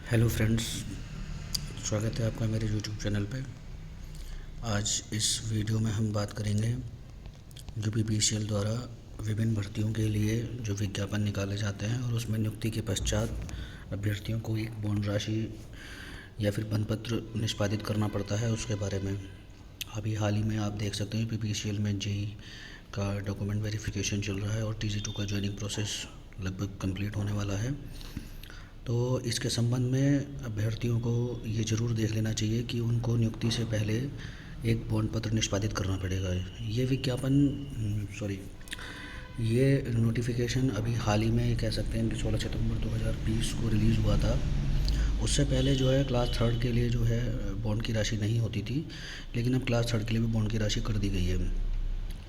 Hello friends, स्वागत है आपका मेरे यूट्यूब चैनल पे। आज इस वीडियो में हम बात करेंगे जो बीपीसीएल द्वारा विभिन्न भर्तियों के लिए जो विज्ञापन निकाले जाते हैं और उसमें नियुक्ति के पश्चात अभ्यर्थियों को एक बॉन्ड राशि या फिर बंध पत्र निष्पादित करना पड़ता है, उसके बारे में। अभी हाल ही में आप देख सकते हैं बीपीसीएल में जेईई का डॉक्यूमेंट वेरिफिकेशन चल रहा है और टीजी2 का ज्वाइनिंग प्रोसेस लगभग कंप्लीट होने वाला है। तो इसके संबंध में अभ्यर्थियों को ये ज़रूर देख लेना चाहिए कि उनको नियुक्ति से पहले एक बॉन्ड पत्र निष्पादित करना पड़ेगा। ये ये नोटिफिकेशन अभी हाल ही में कह सकते हैं कि 16 सितंबर 2020 को रिलीज़ हुआ था। उससे पहले जो है क्लास थर्ड के लिए जो है बॉन्ड की राशि नहीं होती थी, लेकिन अब क्लास थर्ड के लिए भी बॉन्ड की राशि कर दी गई है।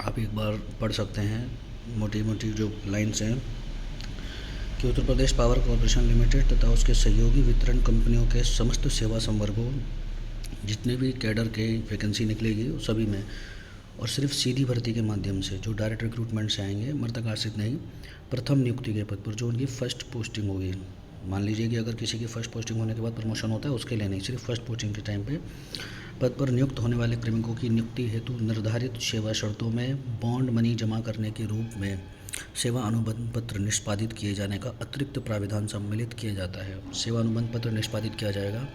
आप एक बार पढ़ सकते हैं, मोटी मोटी जो लाइन्स हैं कि Uttar Pradesh power corporation limited तथा उसके सहयोगी वितरण कंपनियों के समस्त सेवा संवर्गों जितने भी कैडर के वैकेंसी निकलेगी सभी में, और सिर्फ सीधी भर्ती के माध्यम से जो डायरेक्ट रिक्रूटमेंट से आएंगे, मृतक आश्रित नहीं, प्रथम नियुक्ति के पद पर जो उनकी फर्स्ट पोस्टिंग होगी। मान लीजिए कि अगर किसी की फर्स्ट पोस्टिंग होने के बाद प्रमोशन होता है, उसके लिए नहीं, सिर्फ फर्स्ट पोस्टिंग के टाइम पे पद पर नियुक्त होने वाले कार्मिकों की नियुक्ति हेतु निर्धारित सेवा शर्तों में बॉन्ड मनी जमा करने के रूप में सेवा अनुबंध पत्र निष्पादित किए जाने का अतिरिक्त प्राविधान सम्मिलित किया जाता है। सेवा अनुबंध पत्र निष्पादित किया जाएगा।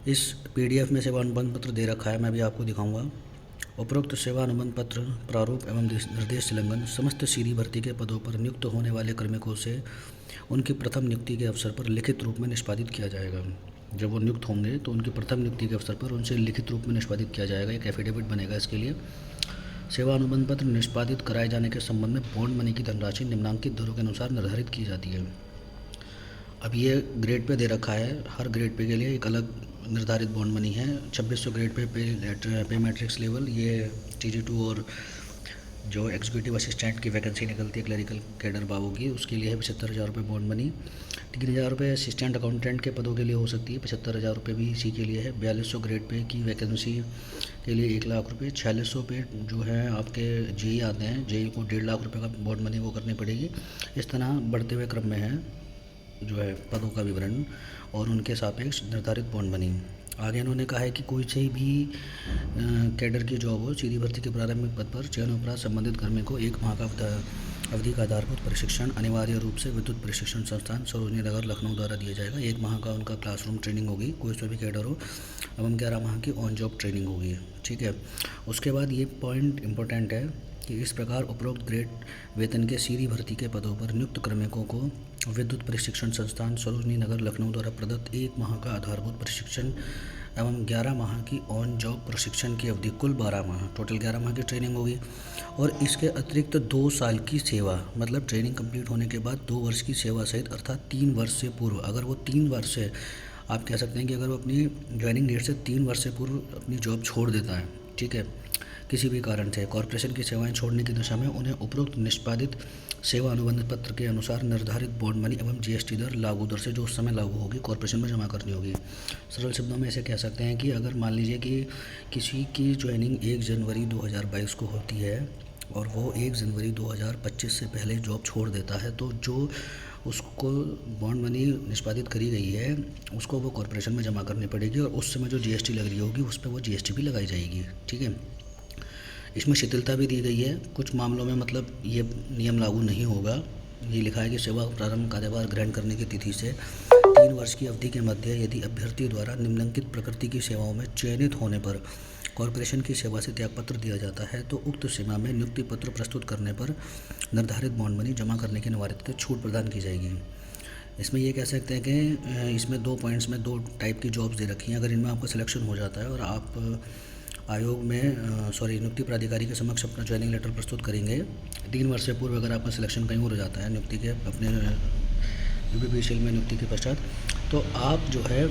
इस पीडीएफ में सेवा अनुबंध पत्र दे रखा है, मैं भी आपको दिखाऊंगा। उपरोक्त सेवा अनुबंध पत्र प्रारूप एवं निर्देश संलग्न समस्त सीधी भर्ती के पदों पर नियुक्त होने वाले कार्मिकों से उनकी प्रथम नियुक्ति के अवसर पर लिखित रूप में निष्पादित किया जाएगा। जब वो नियुक्त होंगे तो उनकी प्रथम नियुक्ति के अवसर पर उनसे लिखित रूप में निष्पादित किया जाएगा। एक एफिडेविट बनेगा इसके लिए। सेवा अनुबंध पत्र निष्पादित कराए जाने के संबंध में बॉन्ड मनी की धनराशि निम्नांकित दरों के अनुसार निर्धारित की जाती है। अब ये ग्रेड पे दे रखा है, हर ग्रेड पे के लिए एक अलग निर्धारित बॉन्ड मनी है। 2600 ग्रेड पे मैट्रिक्स लेवल, ये TG2 और जो एग्जीक्यूटिव असिस्टेंट की वैकेंसी निकलती है क्लरिकल कैडर बाबू की, उसके लिए है 75,000 रुपये बॉन्ड मनी। 3,000 रुपये असिस्टेंट अकाउंटेंट के पदों के लिए हो सकती है, 75,000 रुपये भी इसी के लिए है। 4200 ग्रेड पे की वैकेंसी के लिए 1 लाख रुपये। 4600 पे जो है आपके जेईई आते हैं, जेईई को 1.5 लाख रुपये का बॉन्ड मनी वो करनी पड़ेगी। इस तरह बढ़ते हुए क्रम में है जो है पदों का विवरण और उनके सापेक्ष निर्धारित बॉन्ड मनी। आगे इन्होंने कहा है कि कोई से भी कैडर की जॉब हो, सीधी भर्ती के प्रारंभिक पद पर चयन उपरांत संबंधित कर्मी को 1 माह का अवधि का आधारभूत प्रशिक्षण अनिवार्य रूप से विद्युत प्रशिक्षण संस्थान सरोजनी नगर लखनऊ द्वारा दिया जाएगा। 1 माह का उनका क्लासरूम ट्रेनिंग होगी, कोई से भी कैडर हो, एवं 11 माह की ऑन जॉब ट्रेनिंग होगी। ठीक है। उसके बाद ये पॉइंट इम्पोर्टेंट है कि इस प्रकार उपरोक्त ग्रेड वेतन के सीधी भर्ती के पदों पर नियुक्त कार्मिकों को विद्युत प्रशिक्षण संस्थान सरोजनी नगर लखनऊ द्वारा प्रदत्त 1 माह का आधारभूत प्रशिक्षण एवं 11 माह की ऑन जॉब प्रशिक्षण की अवधि, कुल 12 माह, टोटल 11 माह की ट्रेनिंग होगी। और इसके अतिरिक्त 2 साल की सेवा, मतलब ट्रेनिंग कंप्लीट होने के बाद 2 वर्ष की सेवा सहित, अर्थात 3 वर्ष से पूर्व, अगर वो 3 वर्ष से, आप कह सकते हैं कि अगर वो अपनी ज्वाइनिंग डेट से 3 वर्ष से पूर्व अपनी जॉब छोड़ देता है, ठीक है, किसी भी कारण से कॉरपोरेशन की सेवाएं छोड़ने की दिशा में, उन्हें उपरोक्त निष्पादित सेवा अनुबंध पत्र के अनुसार निर्धारित बॉन्ड मनी एवं जीएसटी दर लागू दर से जो उस समय लागू होगी कॉरपोरेशन में जमा करनी होगी। सरल शब्दों में ऐसे कह सकते हैं कि अगर मान लीजिए कि किसी की ज्वाइनिंग 1 जनवरी 2022 को होती है और वो 1 जनवरी 2025 से पहले जॉब छोड़ देता है, तो जो उसको बॉन्ड मनी निष्पादित करी गई है उसको वो कॉरपोरेशन में जमा करनी पड़ेगी, और उस समय जो जीएसटी लग रही होगी उस पर वो जीएसटी भी लगाई जाएगी। ठीक है। इसमें शिथिलता भी दी गई है कुछ मामलों में, मतलब ये नियम लागू नहीं होगा। ये लिखा है कि सेवा प्रारंभ कार्यभार ग्रहण करने की तिथि से 3 वर्ष की अवधि के मध्य यदि अभ्यर्थी द्वारा निम्नलिखित प्रकृति की सेवाओं में चयनित होने पर कॉरपोरेशन की सेवा से त्यागपत्र दिया जाता है, तो उक्त सीमा में नियुक्ति पत्र प्रस्तुत करने पर निर्धारित बॉन्ड मनी जमा करने की अनिवार्यता छूट प्रदान की जाएगी। इसमें ये कह सकते हैं कि इसमें 2 पॉइंट्स में 2 टाइप की जॉब्स दे रखी हैं। अगर इनमें आपका सिलेक्शन हो जाता है और आप आयोग में नियुक्ति प्राधिकारी के समक्ष अपना ज्वाइनिंग लेटर प्रस्तुत करेंगे 3 वर्ष से पूर्व, अगर आपका सिलेक्शन कहीं और हो जाता है नियुक्ति के अपने बीपीसीएल में नियुक्ति के पश्चात, तो आप जो है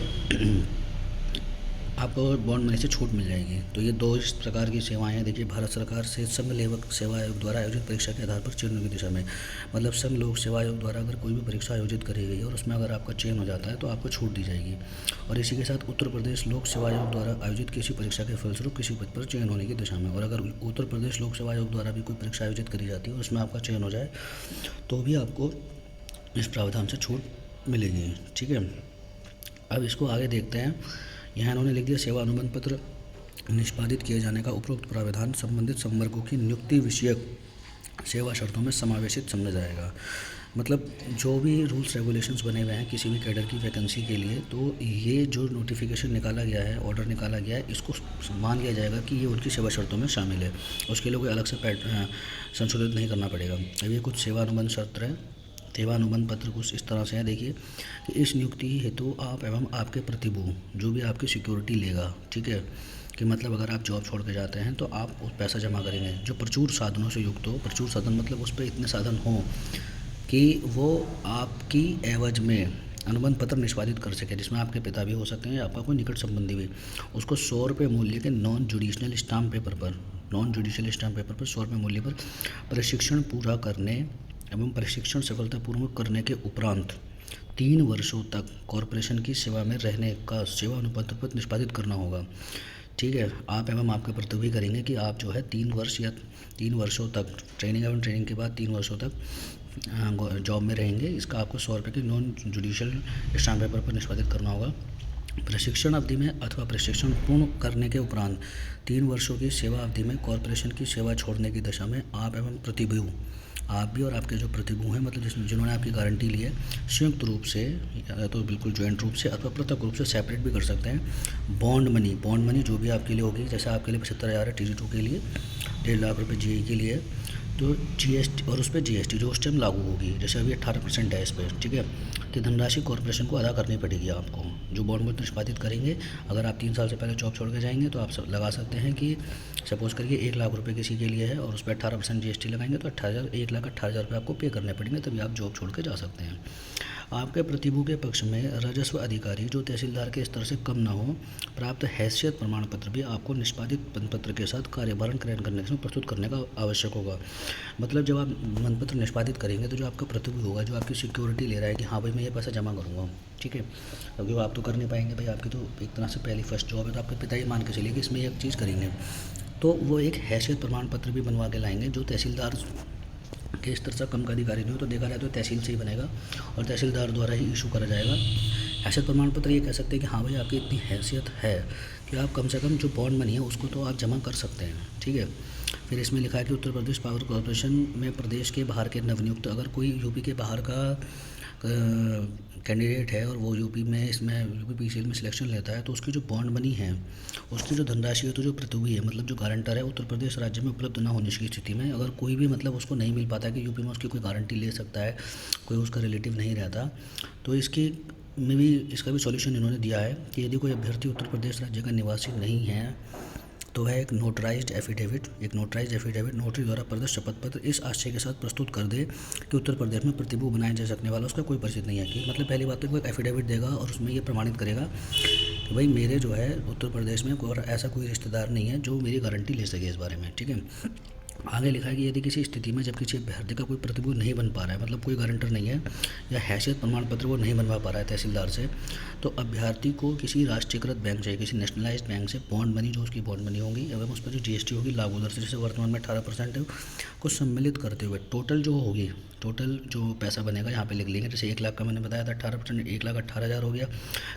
आपको बॉन्ड मनी से छूट मिल जाएगी। तो ये 2 इस प्रकार की सेवाएं हैं। देखिए, भारत सरकार से संघ लेखक सेवा आयोग द्वारा आयोजित परीक्षा के आधार पर चयन की दिशा में, मतलब संघ लोक सेवा आयोग द्वारा अगर कोई भी परीक्षा आयोजित करी गई और उसमें अगर आपका चयन हो जाता है तो आपको छूट दी जाएगी। और इसी के साथ उत्तर प्रदेश लोक सेवा आयोग द्वारा आयोजित किसी परीक्षा के फलस्वरूप किसी पद पर चयन होने की दिशा में, और अगर उत्तर प्रदेश लोक सेवा आयोग द्वारा भी कोई परीक्षा आयोजित करी जाती है और उसमें आपका चयन हो जाए तो भी आपको इस प्रावधान से छूट मिलेगी। ठीक है। अब इसको आगे देखते हैं। यहाँ इन्होंने लिख दिया, सेवा अनुबंध पत्र निष्पादित किए जाने का उपरोक्त प्रावधान संबंधित संवर्गों की नियुक्ति विषयक सेवा शर्तों में समावेशित समझा जाएगा। मतलब जो भी रूल्स रेगुलेशंस बने हुए हैं किसी भी कैडर की वैकेंसी के लिए, तो ये जो नोटिफिकेशन निकाला गया है, ऑर्डर निकाला गया है, इसको मान लिया जाएगा कि ये उनकी सेवा शर्तों में शामिल है। उसके लिए कोई अलग से संशोधित नहीं करना पड़ेगा। अब ये कुछ सेवा अनुबंध शर्त है। सेवा अनुबंध पत्र कुछ इस तरह से है, देखिए कि इस नियुक्ति हेतु आप एवं आपके प्रतिभू जो भी आपकी सिक्योरिटी लेगा, ठीक है, कि मतलब अगर आप जॉब छोड़ के जाते हैं तो आप उस पैसा जमा करेंगे जो प्रचुर साधनों से युक्त हो। प्रचुर साधन मतलब उस पर इतने साधन हों कि वो आपकी एवज में अनुबंध पत्र निष्पादित कर सके, जिसमें आपके पिता भी हो सकते हैं या आपका कोई निकट संबंधी भी। उसको 100 रुपये मूल्य के नॉन जुडिशनल स्टाम्प पेपर पर 100 रुपये मूल्य पर प्रशिक्षण पूरा करने एवं प्रशिक्षण सफलतापूर्वक करने के उपरांत 3 वर्षों तक कॉरपोरेशन की सेवा में रहने का सेवा अनुबंध पत्र निष्पादित करना होगा। ठीक है, आप एवं आपके प्रतिनिधि करेंगे कि आप जो है 3 वर्षों तक ट्रेनिंग एवं ट्रेनिंग के बाद 3 वर्षों तक जॉब में रहेंगे। इसका आपको 100 रुपये की नॉन जुडिशियल स्टाम्प पेपर पर निष्पादित करना होगा। प्रशिक्षण अवधि में अथवा प्रशिक्षण पूर्ण करने के उपरांत 3 वर्षों की सेवा अवधि में कॉरपोरेशन की सेवा छोड़ने की दशा में आप एवं प्रतिभू, आप भी और आपके जो प्रतिभू हैं, मतलब जिन्होंने आपकी गारंटी ली है, संयुक्त रूप से या तो बिल्कुल ज्वाइंट रूप से अथवा पृथक रूप से सेपरेट भी कर सकते हैं। बॉन्ड मनी जो भी आपके लिए होगी, जैसे आपके लिए 75,000 है TG2 के लिए, 1.5 लाख रुपये GE के लिए, तो GST और उस पर GST जो उस टाइम लागू होगी, जैसे अभी 18% है इस पर, ठीक है, कि धनराशि कॉरपोरेशन को अदा करनी पड़ेगी आपको। जो बॉन्ड में निष्पादित करेंगे, अगर आप 3 साल से पहले जॉब छोड़ के जाएंगे तो आप लगा सकते हैं कि सपोज़ करिए 1 लाख रुपये किसी के लिए है और उस पर 18% GST लगाएंगे तो 1,18,000 रुपये आपको पे करने पड़ेंगे, तभी आप जॉब छोड़ के जा सकते हैं। आपके प्रतिभू के पक्ष में राजस्व अधिकारी जो तहसीलदार के स्तर से कम न हो, प्राप्त हैसियत प्रमाण पत्र भी आपको निष्पादित पत्र के साथ कार्यभारण क्रियान्वयन करने के प्रस्तुत करने का आवश्यक होगा। मतलब जब आप मनपत्र निष्पादित करेंगे तो जो आपका प्रतिभू होगा, जो आपकी सिक्योरिटी ले रहा है कि हाँ भाई मैं ये पैसा जमा करूँगा, ठीक है, क्योंकि वो आप तो कर नहीं पाएंगे भाई, आपकी तो एक तरह से पहली फर्स्ट जॉब है, तो आपके पिता ही मान के चलिए कि इसमें एक चीज़ करेंगे, तो वो एक हैसियत प्रमाण पत्र भी बनवा के लाएंगे जो तहसीलदार के स्तर से कम का अधिकारी नहीं हो तो देखा जाए तो तहसील से ही बनेगा और तहसीलदार द्वारा ही इशू करा जाएगा। हैसियत प्रमाण पत्र ये कह सकते हैं कि हाँ भाई आपकी इतनी हैसियत है कि आप कम से कम जो बॉन्ड मनी है उसको तो आप जमा कर सकते हैं, ठीक है। फिर इसमें लिखा है कि उत्तर प्रदेश पावर कॉर्पोरेशन में प्रदेश के बाहर के नवनियुक्त, अगर कोई यूपी के बाहर का कैंडिडेट है और वो यूपी PCL में सिलेक्शन लेता है, तो उसकी जो बॉन्ड मनी है, उसकी जो धनराशि है, तो जो प्रतिभूति है, मतलब जो गारंटर है, उत्तर प्रदेश राज्य में उपलब्ध न होने की स्थिति में, अगर कोई भी मतलब उसको नहीं मिल पाता कि यूपी में उसकी कोई गारंटी ले सकता है, कोई उसका रिलेटिव नहीं रहता, तो इसका भी सॉल्यूशन इन्होंने दिया है कि यदि कोई अभ्यर्थी उत्तर प्रदेश राज्य का निवासी नहीं है तो वह एक नोटराइज्ड एफिडेविट नोटरी द्वारा प्रदत्त शपथ पत्र इस आशय के साथ प्रस्तुत कर दे कि उत्तर प्रदेश में प्रतिभू बनाए जा सकने वाला उसका कोई परिचित नहीं है। कि मतलब पहली बात तो वो एक एफिडेविट देगा और उसमें ये प्रमाणित करेगा कि भाई मेरे जो है उत्तर प्रदेश में ऐसा कोई रिश्तेदार नहीं है जो मेरी गारंटी ले सके इस बारे में, ठीक है। आगे लिखा है कि यदि किसी स्थिति में जब किसी अभ्यर्थी का कोई प्रतिभू नहीं बन पा रहा है, मतलब कोई गारंटर नहीं है या हैसियत प्रमाण पत्र वो नहीं बनवा पा रहा है तहसीलदार से, तो अभ्यर्थी को किसी राष्ट्रीयकृत बैंक से, किसी नेशनलाइज्ड बैंक से बॉन्ड मनी, जो उसकी बॉन्ड मनी होगी एवं उस पर जो GST होगी लागू दर से, जैसे वर्तमान में 18% है, को सम्मिलित करते हुए टोटल जो पैसा बनेगा यहाँ पे लिख लेंगे। जैसे 1 लाख का मैंने बताया था 18%, 1,18,000 हो गया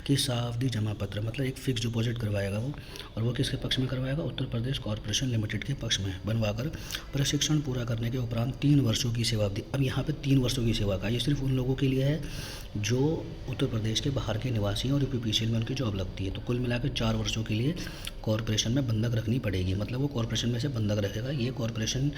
कि सावधि जमा पत्र, मतलब एक फिक्स डिपॉजिट करवाएगा वो, और वो किसके पक्ष में करवाएगा, उत्तर प्रदेश कॉर्पोरेशन लिमिटेड के पक्ष में बनवाकर प्रशिक्षण पूरा करने के उपरांत 3 वर्षों की सेवा अवधि। अब यहाँ पे 3 वर्षों की सेवा का, ये सिर्फ उन लोगों के लिए है जो उत्तर प्रदेश के बाहर के निवासी हैं और UPPCL में उनकी जॉब लगती है। तो कुल मिलाकर 4 वर्षों के लिए कॉरपोरेशन में बंधक रखनी पड़ेगी, मतलब वो कॉरपोरेशन में से बंधक रखेगा। ये कॉरपोरेशन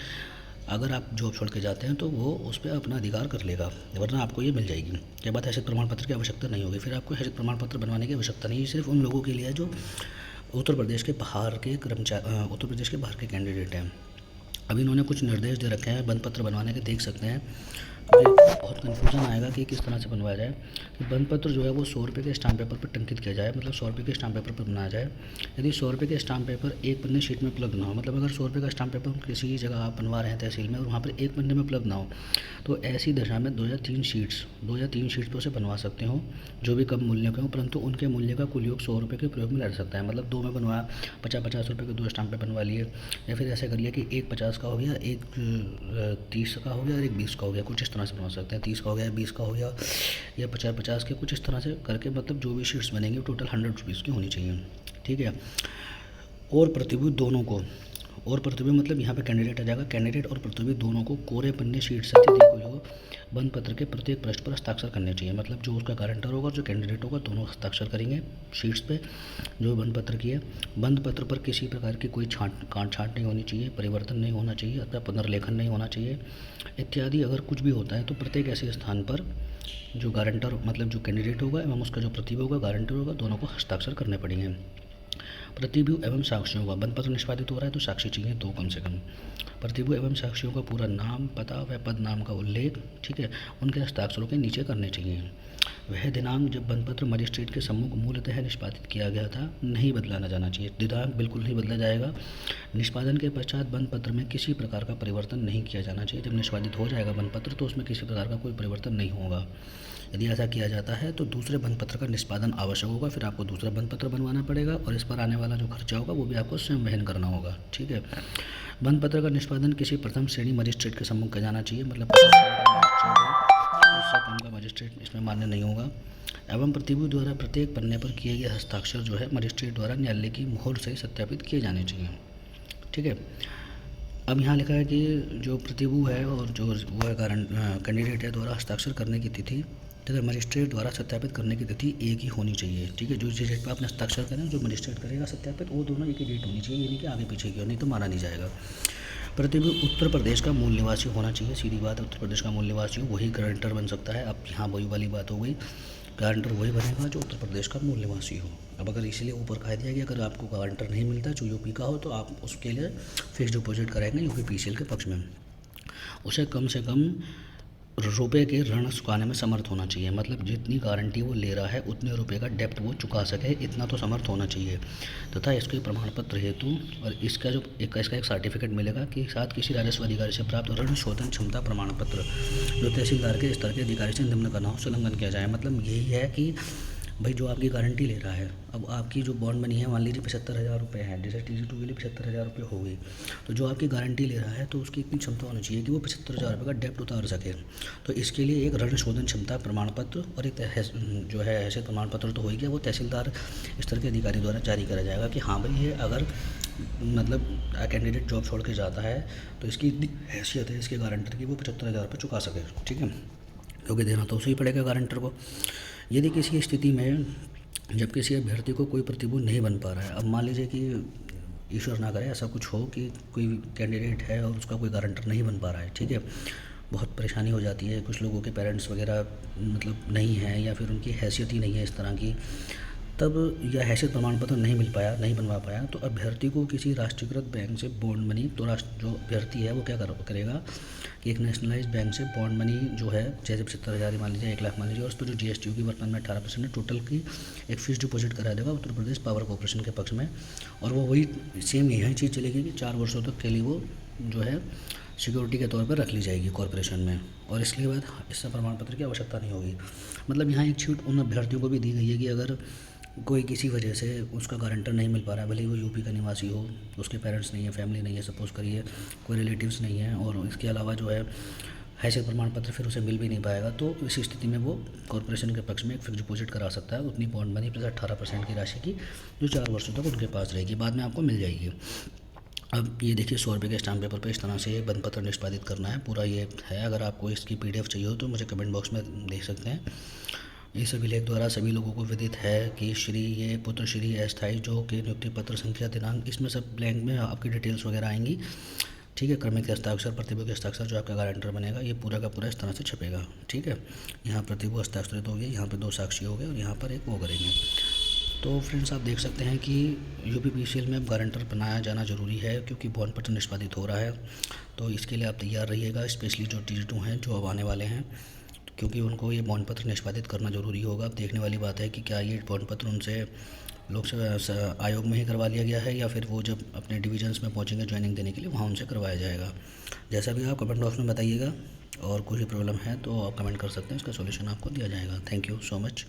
अगर आप जॉब छोड़ के जाते हैं तो वो उस पर अपना अधिकार कर लेगा, वरना आपको ये मिल जाएगी। के बाद हैसियत प्रमाण पत्र की आवश्यकता नहीं होगी, फिर आपको हैसियत प्रमाण पत्र बनवाने की आवश्यकता नहीं है। सिर्फ उन लोगों के लिए है जो उत्तर प्रदेश के बाहर के कैंडिडेट हैं। अभी इन्होंने कुछ निर्देश दे रखे हैं बंद पत्र बनवाने के, देख सकते हैं। मुझे बहुत कन्फ्यूज़न आएगा कि किस तरह से बनवाया जाए। कि बंद पत्र जो है वो 100 रुपये के स्टाम्प पेपर पर टंकित किया जाए, मतलब 100 रुपये के स्टाम्प पेपर पर बनाया जाए। यदि 100 रुपये के स्टाम्प पेपर एक पन्ने शीट में उपलब्ध ना हो, मतलब अगर 100 रुपये का स्टाम्प पेपर किसी जगह आप बनवा रहे हैं तहसील में और वहाँ पर एक पन्ने में उपलब्ध ना हो, तो ऐसी दशा में 2 या 3 शीट्स पर उसे बनवा सकते हो जो भी कम मूल्य के हों, परंतु उनके मूल्य का कुल योग 100 रुपये के प्रयोग में रह सकता है। मतलब 2 में बनवाया, 50 रुपये के 2 स्टाम्प पेपर बनवा लिए, या फिर ऐसा कर लिया कि एक 50 का हो गया, एक 30 का हो गया और एक 20 का हो गया, कुछ इस तरह से बनवा सकते हैं। 30 का हो गया, 20 का हो गया, या 50-50 के, कुछ इस तरह से करके मतलब जो भी शीट्स बनेंगे टोटल 100 रुपीज़ की होनी चाहिए, ठीक है। और प्रतिभूति दोनों को, और प्रतिभूति मतलब यहाँ पे कैंडिडेट आ जाएगा, कैंडिडेट और प्रतिभूति दोनों को कोरे पन्ने शीट से अतिथि को जो बंद पत्र के प्रत्येक पृष्ठ पर हस्ताक्षर करने चाहिए। मतलब जो उसका गारंटर होगा, जो कैंडिडेट होगा, दोनों हस्ताक्षर करेंगे शीट्स पे जो बंद पत्र की है। बंद पत्र पर किसी प्रकार की कोई काट छाँट नहीं होनी चाहिए, परिवर्तन नहीं होना चाहिए अथवा पुनर्लेखन नहीं होना चाहिए इत्यादि। अगर कुछ भी होता है तो प्रत्येक ऐसे स्थान पर जो गारंटर मतलब जो कैंडिडेट होगा एवं उसका जो प्रतिभूति होगा, गारंटर होगा, दोनों को हस्ताक्षर करने पड़ेंगे। प्रतिभूति एवं साक्षियों का बंद पत्र निष्पादित हो रहा है तो साक्षी चाहिए 2 कम से कम। प्रतिभूति एवं साक्षियों का पूरा नाम, पता व पद नाम का उल्लेख, ठीक है, उनके हस्ताक्षरों के नीचे करने चाहिए। वह दिनांक जब बंद पत्र मजिस्ट्रेट के सम्मुख मूलतः निष्पादित किया गया था नहीं बदला न जाना चाहिए। दिनांक बिल्कुल नहीं बदला जाएगा। निष्पादन के पश्चात बंद पत्र में किसी प्रकार का परिवर्तन नहीं किया जाना चाहिए। जब निष्पादित हो जाएगा बंद पत्र तो उसमें किसी प्रकार का कोई परिवर्तन नहीं होगा। यदि ऐसा किया जाता है तो दूसरे बंद पत्र का निष्पादन आवश्यक होगा, फिर आपको दूसरा बंद पत्र बनवाना पड़ेगा और इस पर आने वाला जो खर्चा होगा वो भी आपको स्वयं वहन करना होगा, ठीक है। बंद पत्र का निष्पादन किसी प्रथम श्रेणी मजिस्ट्रेट के सम्मुख किया जाना चाहिए, मतलब उससे कम का मजिस्ट्रेट इसमें मान्य नहीं होगा। एवं प्रतिभूति द्वारा प्रत्येक पन्ने पर किए गए हस्ताक्षर जो है मजिस्ट्रेट द्वारा न्यायालय की मोहर से सत्यापित किए जाने चाहिए, ठीक है। अब यहाँ लिखा है कि जो प्रतिभूति है और जो वो कैंडिडेट है द्वारा हस्ताक्षर करने की तिथि तथा मजिस्ट्रेट द्वारा सत्यापित करने की तिथि एक ही होनी चाहिए, ठीक है। जो जिस डेट पर आपने हस्ताक्षर करें, जो मजिस्ट्रेट करेगा सत्यापित, वो दोनों एक ही डेट होनी चाहिए, यानी कि आगे पीछे की हो, नहीं तो माना नहीं जाएगा। प्रतिभूति उत्तर प्रदेश का मूल निवासी होना चाहिए, सीधी बात है, उत्तर प्रदेश का मूल निवासी हो वही गारंटर बन सकता है। अब यहाँ वही वाली बात हो गई, गारंटर वही बनेगा जो उत्तर प्रदेश का मूल निवासी हो। अब अगर इसलिए ऊपर कह दिया कि अगर आपको गारंटर नहीं मिलता जो यूपी का हो तो आप उसके लिए फिक्स डिपॉजिट कराएंगे यूपी पीसीएल के पक्ष में। उसे कम से कम रुपए के ऋण चुकाने में समर्थ होना चाहिए, मतलब जितनी गारंटी वो ले रहा है उतने रुपए का डेप्ट वो चुका सके, इतना तो समर्थ होना चाहिए। तथा इसके प्रमाण पत्र हेतु और इसका एक सर्टिफिकेट मिलेगा कि साथ किसी राजस्व अधिकारी से प्राप्त ऋण शोधन क्षमता प्रमाण पत्र जो तहसीलदार के स्तर के अधिकारी से निम्न का नाम से उल्लंघन किया जाए। मतलब यही है कि भाई जो आपकी गारंटी ले रहा है, अब आपकी जो बॉन्ड बनी है मान लीजिए 75,000 रुपये है, जैसे TG2 के लिए 75,000 रुपये हो गई, तो जो आपकी गारंटी ले रहा है तो उसकी इतनी क्षमता होनी चाहिए कि वो 75,000 रुपये का डेप्ट उतार सके। तो इसके लिए एक ऋण शोधन क्षमता प्रमाण पत्र और एक जो है हैसियत प्रमाण पत्र तो हो ही गया, वो तहसीलदार स्तर के अधिकारी द्वारा जारी करा जाएगा कि हाँ भाई ये अगर मतलब कैंडिडेट जॉब छोड़ के जाता है तो इसकी इतनी हैसियत है इसके गारंटर की वो 75,000 रुपये चुका सके, ठीक है, क्योंकि देना तो उसे ही पड़ेगा गारंटर को। यदि किसी स्थिति में जब किसी अभ्यर्थी को कोई प्रतिभूति नहीं बन पा रहा है, अब मान लीजिए कि ईश्वर ना करे ऐसा कुछ हो कि कोई कैंडिडेट है और उसका कोई गारंटर नहीं बन पा रहा है, ठीक है, बहुत परेशानी हो जाती है, कुछ लोगों के पेरेंट्स वगैरह मतलब नहीं हैं या फिर उनकी हैसियत ही नहीं है इस तरह की, तब यह हैसियत प्रमाण पत्र नहीं बनवा पाया तो अभ्यर्थी को किसी राष्ट्रीयकृत बैंक से बॉन्ड मनी, तो जो अभ्यर्थी है वो क्या करेगा कि एक नेशनलाइज्ड बैंक से बॉन्ड मनी जो है जैसे 75,000 मान लीजिए, 1 लाख मान लीजिए, और उस पर जो GST की वर्तमान में 18% है टोटल की एक फिक्स डिपॉजिट करा देगा उत्तर प्रदेश पावर कॉर्पोरेशन के पक्ष में, और वो वही सेम यही चीज़ चलेगी कि 4 वर्षों तक के लिए वो जो है सिक्योरिटी के तौर पर रख ली जाएगी कॉर्पोरेशन में, और इसके बाद इससे प्रमाण पत्र की आवश्यकता नहीं होगी। मतलब यहाँ एक छूट उन अभ्यर्थियों को भी दी गई है कि अगर कोई किसी वजह से उसका गारंटर नहीं मिल पा रहा है, भले ही वो यूपी का निवासी हो, उसके पेरेंट्स नहीं है, फैमिली नहीं है, सपोज़ करिए कोई रिलेटिव्स नहीं है, और इसके अलावा जो है हैसियत प्रमाण पत्र फिर उसे मिल भी नहीं पाएगा, तो इसी स्थिति में वो कॉर्पोरेशन के पक्ष में एक फिक्स डिपॉजिट करा सकता है उतनी बॉन्ड मनी प्लस 18% की राशि की जो 4 वर्षों तक उनके पास रहेगी, बाद में आपको मिल जाएगी। अब ये देखिए 100 रुपये के स्टाम्प पेपर पर इस तरह से बंद पत्र निष्पादित करना है, पूरा ये है। अगर आपको इसकी PDF चाहिए हो तो मुझे कमेंट बॉक्स में देख सकते हैं। इस अभिलेख द्वारा सभी लोगों को विदित है कि श्री ये पुत्र श्री अस्थायी जो कि नियुक्ति पत्र संख्या दिनांक, इसमें सब ब्लैंक में आपकी डिटेल्स वगैरह आएंगी, ठीक है। क्रमिक हस्ताक्षर प्रतिभूति हस्ताक्षर जो आपका गारंटर बनेगा ये पूरा का पूरा इस तरह से छपेगा, ठीक है। यहाँ प्रतिभूति हस्ताक्षरित हो गई, यहाँ पे 2 साक्षी हो गए और यहाँ पर एक वो करेंगे। तो फ्रेंड्स आप देख सकते हैं कि यूपी पीसीएल में अब गारंटर बनाया जाना ज़रूरी है क्योंकि बॉन्ड पत्र निष्पादित हो रहा है, तो इसके लिए आप तैयार रहिएगा, स्पेशली जो TG2 हैं जो अब आने वाले हैं, क्योंकि उनको ये बॉन्ड पत्र निष्पादित करना ज़रूरी होगा। अब देखने वाली बात है कि क्या ये बॉन्ड पत्र उनसे लोक सेवा आयोग में ही करवा लिया गया है या फिर वो जब अपने डिविजन्स में पहुंचेंगे ज्वाइनिंग देने के लिए वहाँ उनसे करवाया जाएगा। जैसा भी आप कमेंट बॉक्स में बताइएगा, और कोई प्रॉब्लम है तो आप कमेंट कर सकते हैं, इसका सॉल्यूशन आपको दिया जाएगा। Thank you so much.